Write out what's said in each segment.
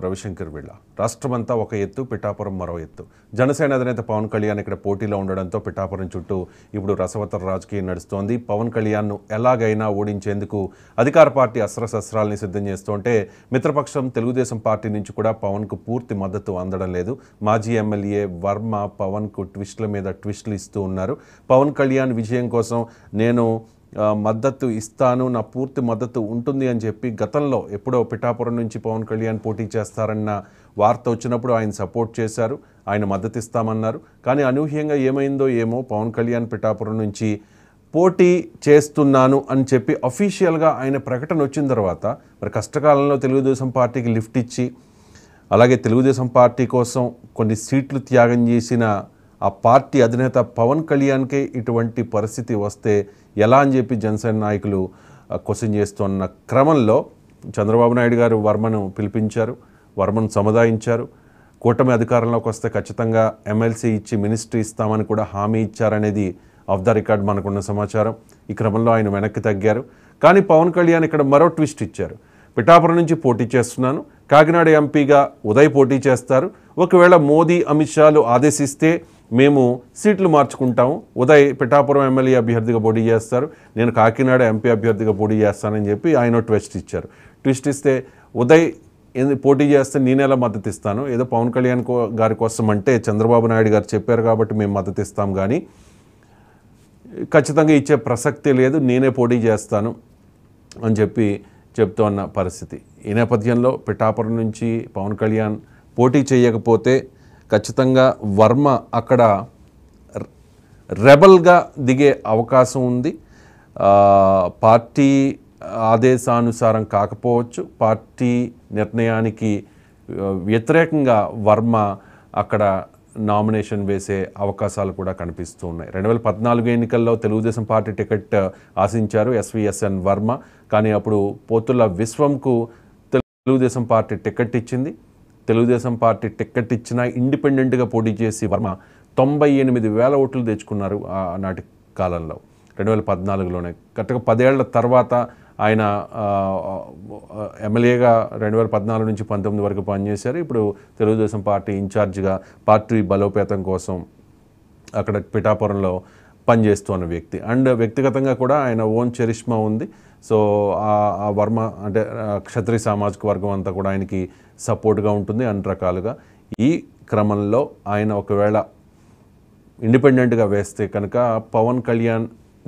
రవిశంకర్ వీళ్ళ రాష్ట్రమంతా ఒక ఎత్తు, పిఠాపురం మరో ఎత్తు. జనసేన అధినేత పవన్ కళ్యాణ్ ఇక్కడ పోటీలో ఉండడంతో పిఠాపురం చుట్టూ ఇప్పుడు రసవత్తర రాజకీయం నడుస్తోంది. పవన్ కళ్యాణ్ను ఎలాగైనా ఓడించేందుకు అధికార పార్టీ అస్త్రశస్త్రాలని సిద్ధం చేస్తుంటే మిత్రపక్షం తెలుగుదేశం పార్టీ నుంచి కూడా పవన్కు పూర్తి మద్దతు అందడం లేదు. మాజీ ఎమ్మెల్యే వర్మ పవన్కు ట్విస్టుల మీద ట్విస్టులు ఇస్తూ ఉన్నారు. పవన్ కళ్యాణ్ విజయం కోసం నేను మద్దతు ఇస్తాను, నా పూర్తి మద్దతు ఉంటుంది అని చెప్పి గతంలో ఎప్పుడో పిఠాపురం నుంచి పవన్ కళ్యాణ్ పోటీ చేస్తారన్న వార్త వచ్చినప్పుడు ఆయన సపోర్ట్ చేశారు, ఆయన మద్దతు ఇస్తామన్నారు. కానీ అనూహ్యంగా ఏమైందో ఏమో పవన్ కళ్యాణ్ పిఠాపురం నుంచి పోటీ చేస్తున్నాను అని చెప్పి అఫీషియల్గా ఆయన ప్రకటన వచ్చిన తర్వాత మరి కష్టకాలంలో తెలుగుదేశం పార్టీకి లిఫ్ట్ ఇచ్చి అలాగే తెలుగుదేశం పార్టీ కోసం కొన్ని సీట్లు త్యాగం చేసిన ఆ పార్టీ అధినేత పవన్ కళ్యాణ్కే ఇటువంటి పరిస్థితి వస్తే ఎలా అని చెప్పి జనసేన నాయకులు క్వశ్చన్ చేస్తున్న క్రమంలో చంద్రబాబు నాయుడు గారు వర్మను పిలిపించారు, వర్మను సముదాయించారు. కూటమి అధికారంలోకి వస్తే ఖచ్చితంగా ఎమ్మెల్సీ ఇచ్చి మినిస్ట్రీ ఇస్తామని కూడా హామీ ఇచ్చారనేది ఆఫ్ ద రికార్డ్ మనకున్న సమాచారం. ఈ క్రమంలో ఆయన వెనక్కి తగ్గారు. కానీ పవన్ కళ్యాణ్ ఇక్కడ మరో ట్విస్ట్ ఇచ్చారు. పిఠాపురం నుంచి పోటీ చేస్తున్నాను, కాకినాడ ఎంపీగా ఉదయ్ పోటీ చేస్తారు, ఒకవేళ మోదీ అమిత్ షాలు ఆదేశిస్తే మేము సీట్లు మార్చుకుంటాము, ఉదయ్ పిఠాపురం ఎమ్మెల్యే అభ్యర్థిగా పోటీ చేస్తారు, నేను కాకినాడ ఎంపీ అభ్యర్థిగా పోటీ చేస్తానని చెప్పి ఆయన ట్విస్ట్ ఇచ్చారు. ట్విస్ట్ ఇస్తే ఉదయ్ పోటీ చేస్తే నేను ఎలా మద్దతు ఇస్తాను, ఏదో పవన్ కళ్యాణ్ గారి కోసం అంటే చంద్రబాబు నాయుడు గారు చెప్పారు కాబట్టి మేము మద్దతు ఇస్తాం, కానీ ఖచ్చితంగా ఇచ్చే ప్రసక్తే లేదు, నేనే పోటీ చేస్తాను అని చెప్పి చెప్తున్న పరిస్థితి. ఈ నేపథ్యంలో పిఠాపురం నుంచి పవన్ కళ్యాణ్ పోటీ చేయకపోతే ఖచ్చితంగా వర్మ అక్కడ రెబల్గా దిగే అవకాశం ఉంది. పార్టీ ఆదేశానుసారం కాకపోవచ్చు, పార్టీ నిర్ణయానికి వ్యతిరేకంగా వర్మ అక్కడ నామినేషన్ వేసే అవకాశాలు కూడా కనిపిస్తూ ఉన్నాయి. 2014 ఎన్నికల్లో తెలుగుదేశం పార్టీ టికెట్ ఆశించారు ఎస్విఎస్ఎన్ వర్మ, కానీ అప్పుడు పోతుల విశ్వంకు తెలుగుదేశం పార్టీ టికెట్ ఇచ్చింది. తెలుగుదేశం పార్టీ టికెట్ ఇచ్చిన ఇండిపెండెంట్గా పోటీ చేసి వర్మ 98,000 ఓట్లు తెచ్చుకున్నారు ఆనాటి కాలంలో, 2014లోనే. కరెక్ట్గా 10 ఏళ్ల తర్వాత ఆయన ఎమ్మెల్యేగా 2014 నుంచి 19 వరకు పనిచేశారు. ఇప్పుడు తెలుగుదేశం పార్టీ ఇన్ఛార్జిగా పార్టీ బలోపేతం కోసం అక్కడ పిఠాపురంలో పనిచేస్తున్న వ్యక్తి. అండ్ వ్యక్తిగతంగా కూడా ఆయన ఓన్ చరిష్మా ఉంది. సో ఆ వర్మ అంటే క్షత్రియ సామాజిక వర్గం అంతా కూడా ఆయనకి సపోర్ట్గా ఉంటుంది అన్ని రకాలుగా. ఈ క్రమంలో ఆయన ఒకవేళ ఇండిపెండెంట్గా వేస్తే కనుక పవన్ కళ్యాణ్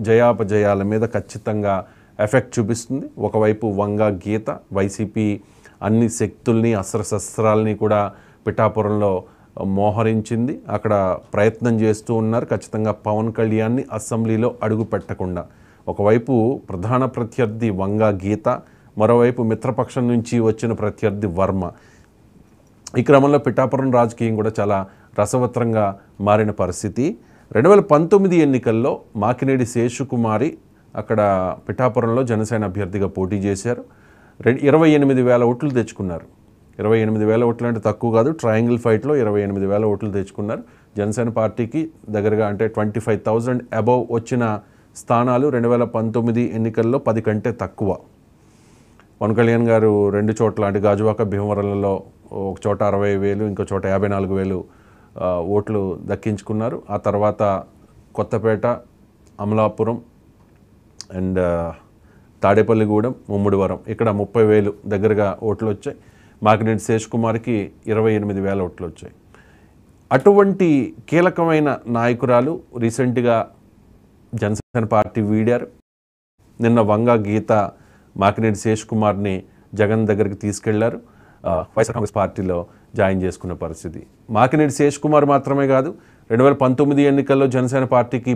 జయాపజయాల మీద ఖచ్చితంగా ఎఫెక్ట్ చూపిస్తుంది. ఒకవైపు వంగ గీత వైసీపీ అన్ని శక్తుల్ని అస్త్రశస్త్రాలని కూడా పిఠాపురంలో మోహరించింది, అక్కడ ప్రయత్నం చేస్తూ ఉన్నారు ఖచ్చితంగా పవన్ కళ్యాణ్ని అసెంబ్లీలో అడుగు పెట్టకుండా. ఒకవైపు ప్రధాన ప్రత్యర్థి వంగ గీత, మరోవైపు మిత్రపక్షం నుంచి వచ్చిన ప్రత్యర్థి వర్మ. ఈ క్రమంలో పిఠాపురం రాజకీయం కూడా చాలా రసవత్రంగా మారిన పరిస్థితి. 2019 ఎన్నికల్లో మాకినేడి శేషుకుమారి అక్కడ పిఠాపురంలో జనసేన అభ్యర్థిగా పోటీ చేశారు. 28,000 ఓట్లు తెచ్చుకున్నారు. 28,000 ఓట్లు అంటే తక్కువ కాదు. ట్రయాంగిల్ ఫైట్లో 28,000 ఓట్లు తెచ్చుకున్నారు. జనసేన పార్టీకి దగ్గరగా అంటే 25,000 అబవ్ వచ్చిన స్థానాలు 2019 ఎన్నికల్లో 10 కంటే తక్కువ. పవన్ కళ్యాణ్ గారు 2 చోట్ల అంటే గాజువాక భీమవరంలో ఒక చోట 60,000, ఇంకో చోట 54,000 ఓట్లు దక్కించుకున్నారు. ఆ తర్వాత కొత్తపేట, అమలాపురం అండ్ తాడేపల్లిగూడెం, ముమ్మడివరం ఇక్కడ 30,000 దగ్గరగా ఓట్లు వచ్చాయి. మాకినేడి శేషకుమార్కి 28,000 ఓట్లు వచ్చాయి. అటువంటి కీలకమైన నాయకురాలు రీసెంట్గా జనసేన పార్టీ వీడారు. నిన్న వంగ గీత మాకినేడి శేషకుమార్ని జగన్ దగ్గరికి తీసుకెళ్లారు, వైఎస్ఆర్ కాంగ్రెస్ పార్టీలో జాయిన్ చేసుకున్న పరిస్థితి. మాకినేడి శేషకుమార్ మాత్రమే కాదు, 2019 ఎన్నికల్లో జనసేన పార్టీకి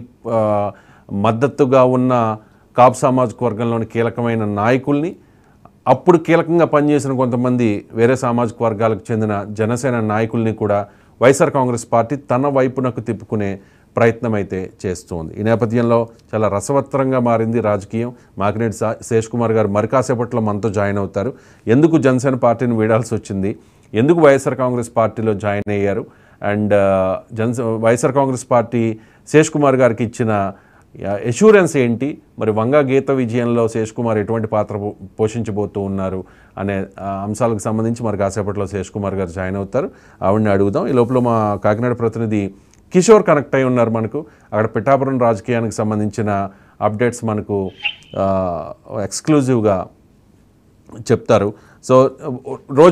మద్దతుగా ఉన్న కాపు సామాజిక వర్గంలోని కీలకమైన నాయకుల్ని, అప్పుడు కీలకంగా పనిచేసిన కొంతమంది వేరే సామాజిక వర్గాలకు చెందిన జనసేన నాయకుల్ని కూడా వైఎస్ఆర్ కాంగ్రెస్ పార్టీ తన వైపునకు తిప్పుకునే ప్రయత్నం అయితే చేస్తోంది. ఈ నేపథ్యంలో చాలా రసవత్తరంగా మారింది రాజకీయం. మాకినేడి శేషకుమార్ గారు మరి కాసేపట్లో మనతో జాయిన్ అవుతారు. ఎందుకు జనసేన పార్టీని వీడాల్సి వచ్చింది, ఎందుకు వైఎస్ఆర్ కాంగ్రెస్ పార్టీలో జాయిన్ అయ్యారు, అండ్ వైఎస్ఆర్ కాంగ్రెస్ పార్టీ శేషకుమార్ గారికి ఇచ్చిన ఎష్యూరెన్స్ ఏంటి, మరి వంగ గీత విజయంలో శేష్ కుమార్ ఎటువంటి పాత్ర పోషించబోతూ ఉన్నారు అనే అంశాలకు సంబంధించి మరి కాసేపట్లో శేష్ కుమార్ గారు జాయిన్ అవుతారు, ఆవిడని అడుగుదాం. ఈ లోపల మా కాకినాడ ప్రతినిధి కిషోర్ కనెక్ట్ అయి ఉన్నారు మనకు. అక్కడ పిఠాపురం రాజకీయానికి సంబంధించిన అప్డేట్స్ మనకు ఎక్స్క్లూజివ్గా చెప్తారు. సో రోజు